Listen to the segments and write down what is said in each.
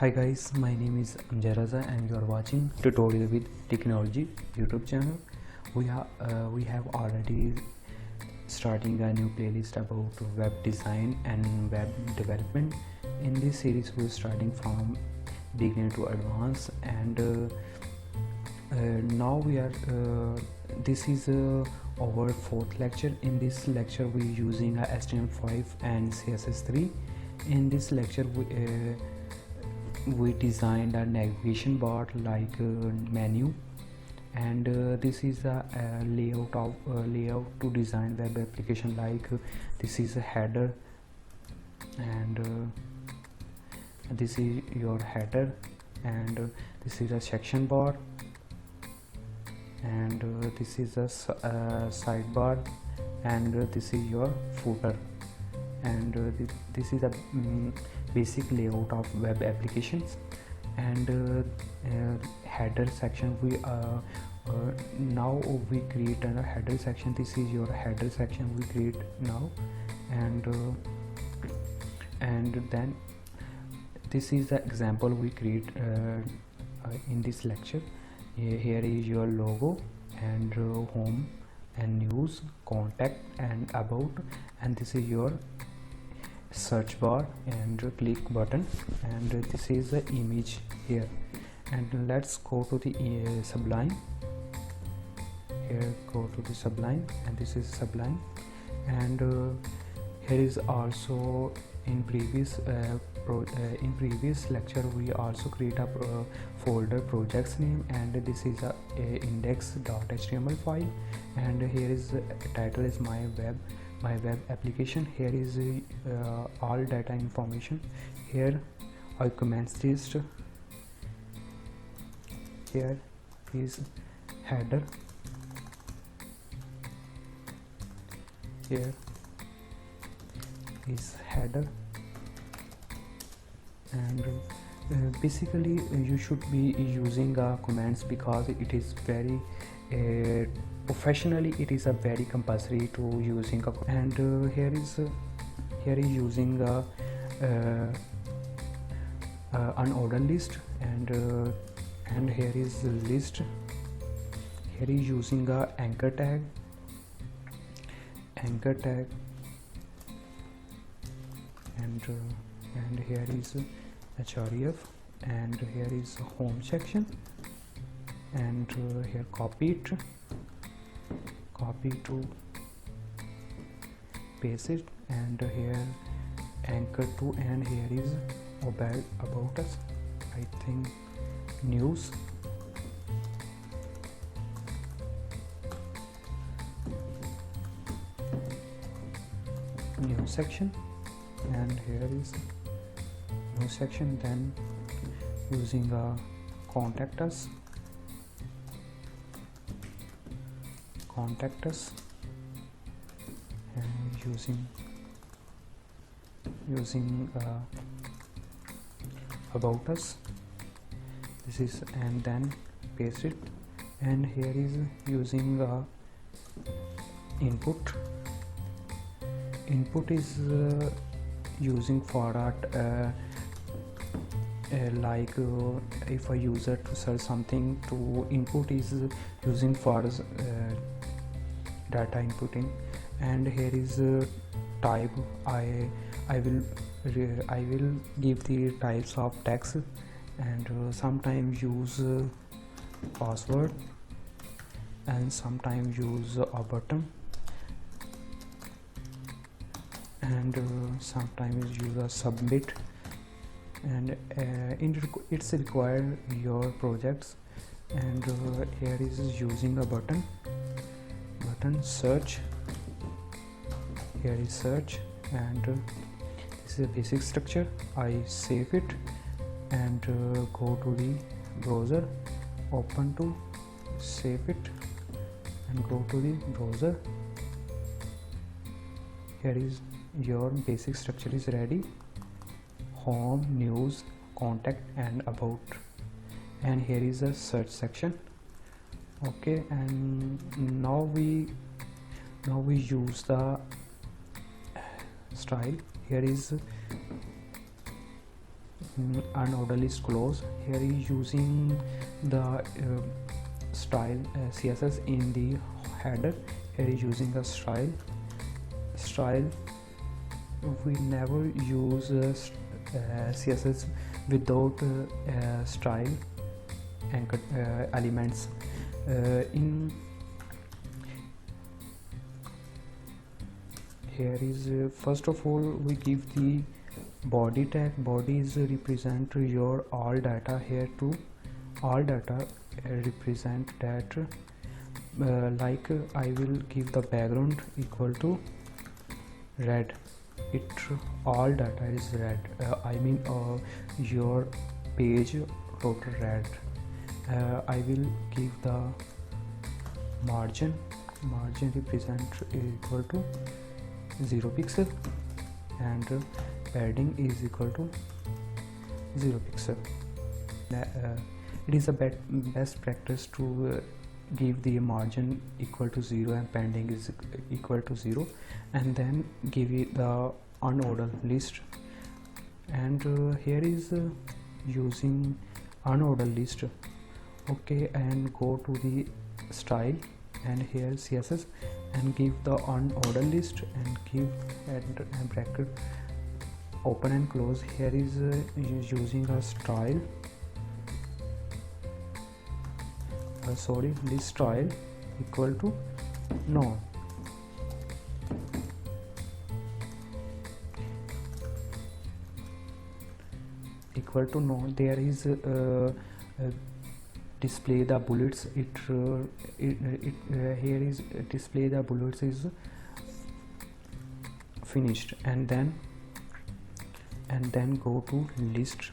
Hi guys, my name is Amjad Raza and you are watching Tutorial with Technology YouTube channel. We have already starting a new playlist about web design and web development. In this series we're starting from beginner to advanced, and now we are this is our fourth lecture. In this lecture we're using HTML5 and CSS3. In this lecture we designed a navigation bar like menu, and this is a layout to design web application. Like this is a header, and this is your header, and this is a section bar, and this is a sidebar, and this is your footer, and this is a basic layout of web applications. And header section, we now we create a header section. This is your header section we create now, and then this is the example we create in this lecture. Here is your logo, and home and news, contact and about, and this is your search bar and click button, and this is the image here. And let's go to the Sublime. Here, go to the Sublime, and this is Sublime. And here is also in previous lecture we also create a folder projects name, and this is a index.html file, and here is title is my web application. Here is all data information. Here I comments list. Here is header. Here is header, and basically you should be using comments because it is very professionally it is a very compulsory to using a, and here is using an order list, and here is the list. Here is using a anchor tag, and here is href, and here is home section, and here copy to paste it, and here anchor to, and here is about us, I think news, new section, and here is new section. Then using contact us, and using about us, this is, and then paste it. And here is using input is using for that like if a user to search something, to input is using for data inputting. And here is type. I will give the types of text, and sometimes use password, and sometimes use a button, and sometimes use a submit, and it's required your projects. And here is using a button search. Here is search, and this is a basic structure. I save it, and go to the browser, open to save it, and go to the browser. Here is your basic structure is ready: home, news, contact and about, and here is a search section. Okay, and now we use the style. Here is unordered list close. Here is using the style CSS in the header. Here is using the style. We never use CSS without style anchor elements. In here is first of all we give the body tag. Body is represent your all data. Here to all data represent that like I will give the background equal to red. It all data is red. I mean your page total red. I will give the margin represent equal to 0 pixel, and padding is equal to 0 pixel. It is a best practice to give the margin equal to 0 and padding is equal to 0, and then give it the unordered list. And here is using unordered list. Okay, and go to the style and here CSS and give the unordered list and give and bracket open and close. Here is using a style list style equal to no. Equal to no. There is display the bullets. Here is display the bullets is finished, and then go to list,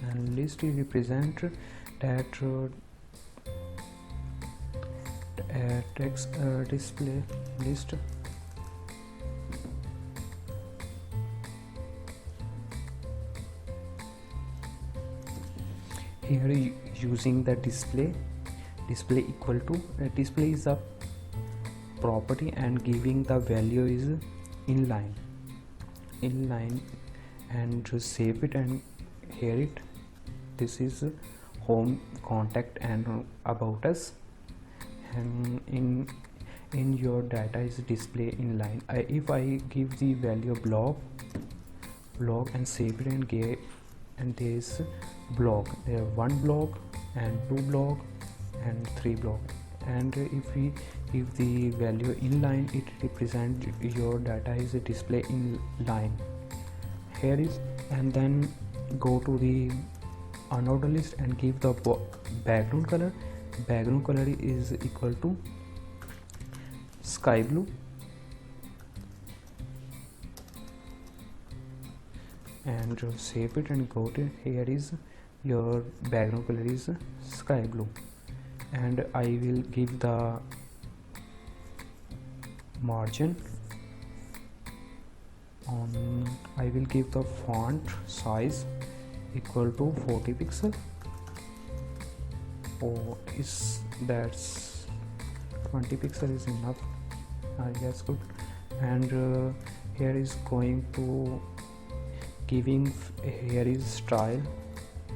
and list will represent that text display list. Here using the display equal to display is a property and giving the value is inline, and to save it and here it. This is home, contact and about us, and in your data is display inline. If I give the value blog and save it and give, and there is blog, there are 1 blog and 2 blog and 3 blog, and if we give the value inline, it represent your data is a display in line. Here is, and then go to the unordered list and give the background color. Background color is equal to sky blue, and save it and go to here is your background color is sky blue, and I will give the margin on. I will give the font size equal to 40 pixel. Oh, is that's 20 pixel is enough. Yes, good. And here is going to giving here is style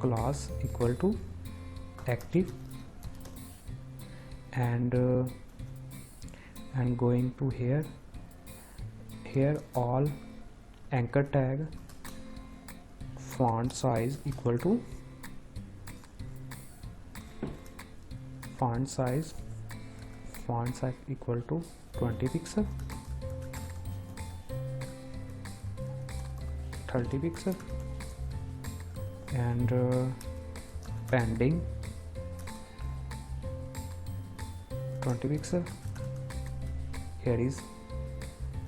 class equal to active, and going to here all anchor tag font size equal to font size equal to 20 pixel, 30 pixel, and padding 20 pixel. Here is,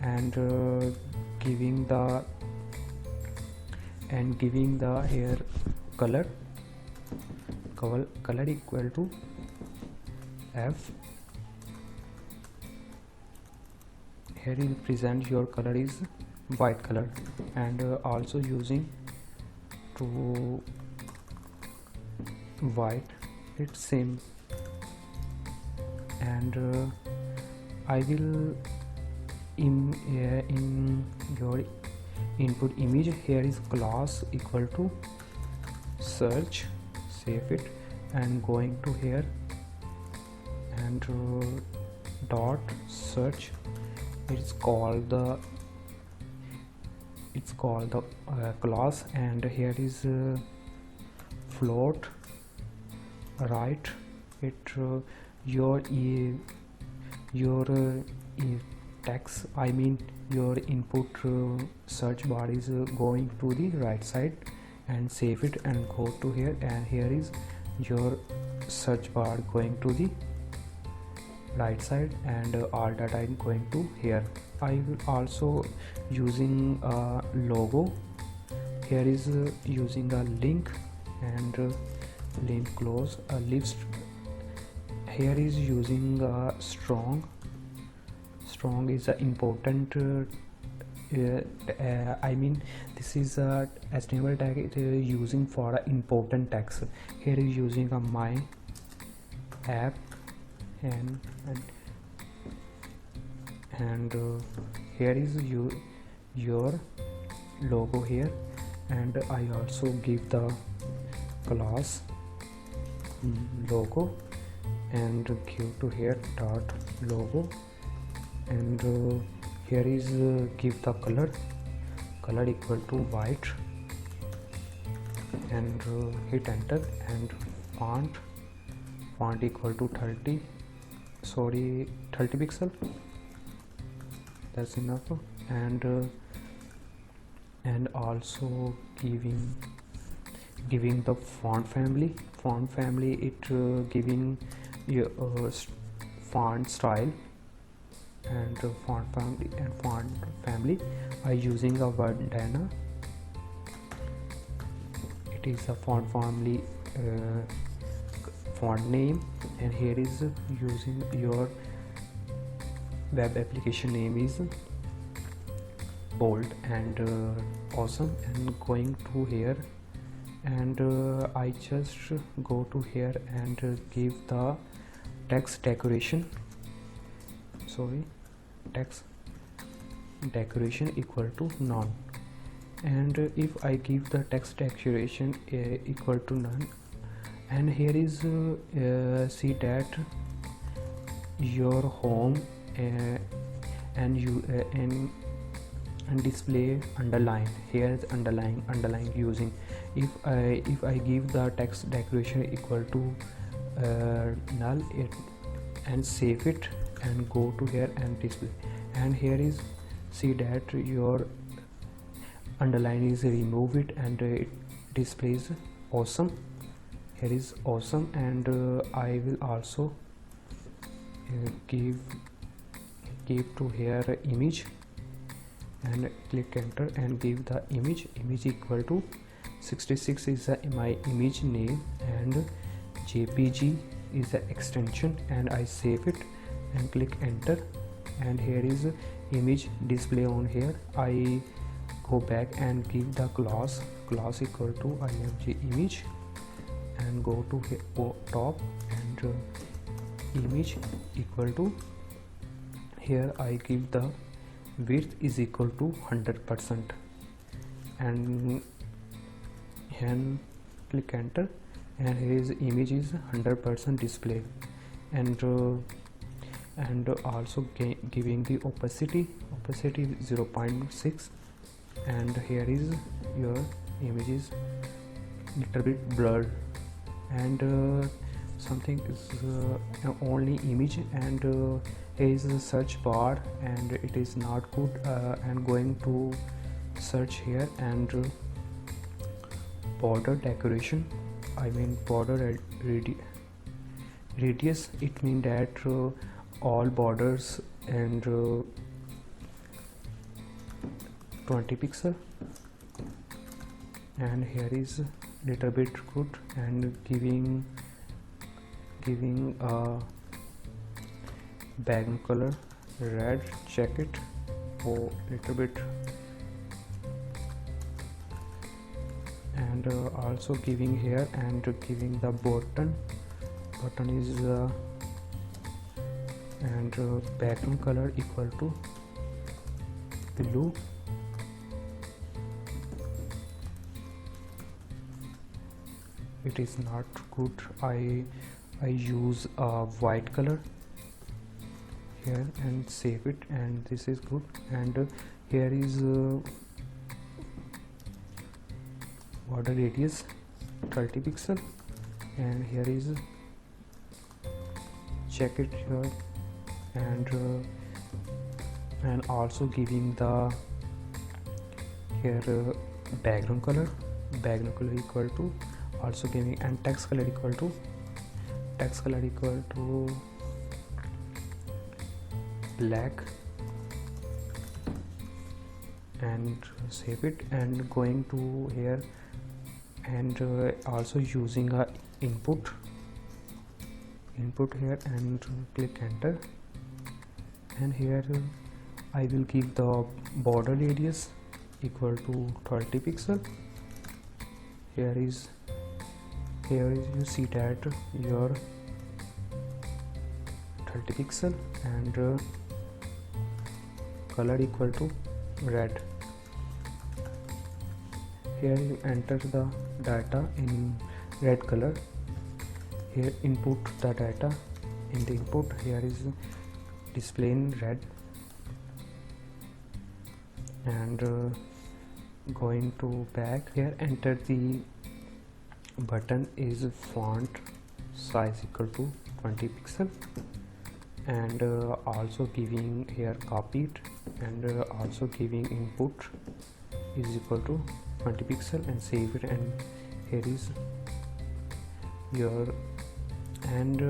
and giving the here color equal to F. Here you present your color is white color, and also using to white it's same, and I will in your input image here is class equal to search, save it, and going to here and dot search. It's called the class, and here is float right. It your text, I mean your input search bar is going to the right side, and save it and go to here, and here is your search bar going to the right side, and all data is going to here. I will also using a logo. Here is using a link, and link close a list. Here is using a strong is an important I mean this is a HTML tag it is using for important tags. Here is using a my app, and here is your logo here, and I also give the class logo and give to here dot logo, and here is give the color equal to white, and hit enter, and font equal to 30 pixel. That's enough. And also giving the font family it giving your font style, and font family I using a bandana. It is a font family font name, and here is using your web application name is bold and awesome, and going to here, and I just go to here and give the text decoration equal to none, and if I give the text decoration equal to none, and here is see that your home and you and display underline. Here is underline using. If I give the text decoration equal to null it, and save it and go to here and display, and here is see that your underline is remove it, and it displays awesome. Here is awesome, and I will also give to here image, and click enter and give the image equal to 66 is my image name, and JPG is the extension, and I save it and click enter, and here is image display on here. I go back and give the class equal to img image, and go to top, and image equal to here I give the width is equal to 100%, and click enter, and here is image is 100% display, and also giving the opacity 0.6, and here is your image is little bit blurred, and something is only image, and here is a search bar, and it is not good, and going to search here, and border decoration, I mean border radius, it means that all borders, and 20 pixel, and here is little bit good, and giving a background color red, check it for little bit, and also giving here, and giving the button is and background color equal to blue, it is not good. I use a white color here and save it, and this is good. And here is border radius 30 pixel, and here is check it here, and also giving the here background color equal to, also giving, and text color equal to black, and save it, and going to here, and also using a input here, and click enter, and here I will give the border radius equal to 30 pixel. Here is you see that your 30 pixel, and color equal to red. Here you enter the data in red color. Here input the data in the input, here is display in red, and going to back, here enter the button is font size equal to 20 pixel, and also giving here copy it, and also giving input is equal to 20 pixel, and save it, and here is your, and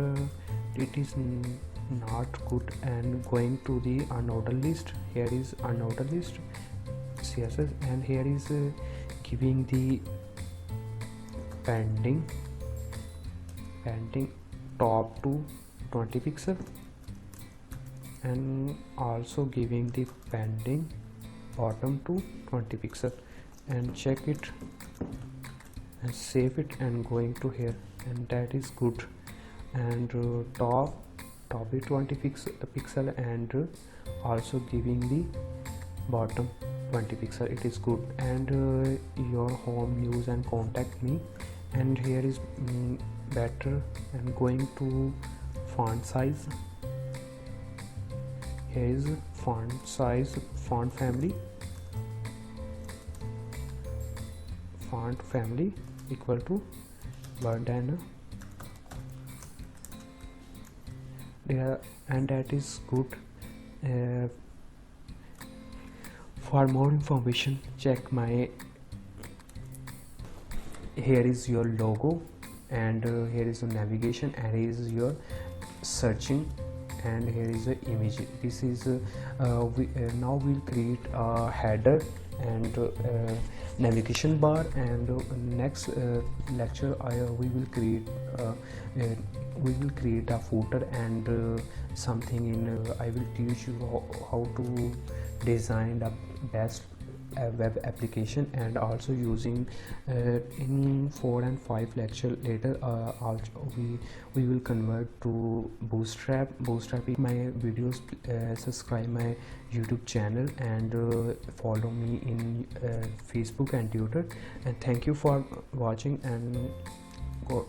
it is not good. And going to the unordered list, here is unordered list CSS, and here is giving the pending top to 20 pixel, and also giving the pending bottom to 20 pixel, and check it and save it, and going to here, and that is good. And top is 20 pixel, and also giving the bottom 20 pixel, it is good. And your home, news, and contact me, and here is better. And going to font size, here is font size, font family equal to Bandana there, and that is good. For more information, check my, here is your logo, and here is your navigation, and here is your searching, and here is the image. This is now we'll create a header and navigation bar, and next lecture we will create a footer and something in I will teach you how to design the best web application, and also using in 4 and 5 lecture later also we will convert to bootstrap. My videos, subscribe my YouTube channel, and follow me in Facebook and Twitter, and thank you for watching, and go.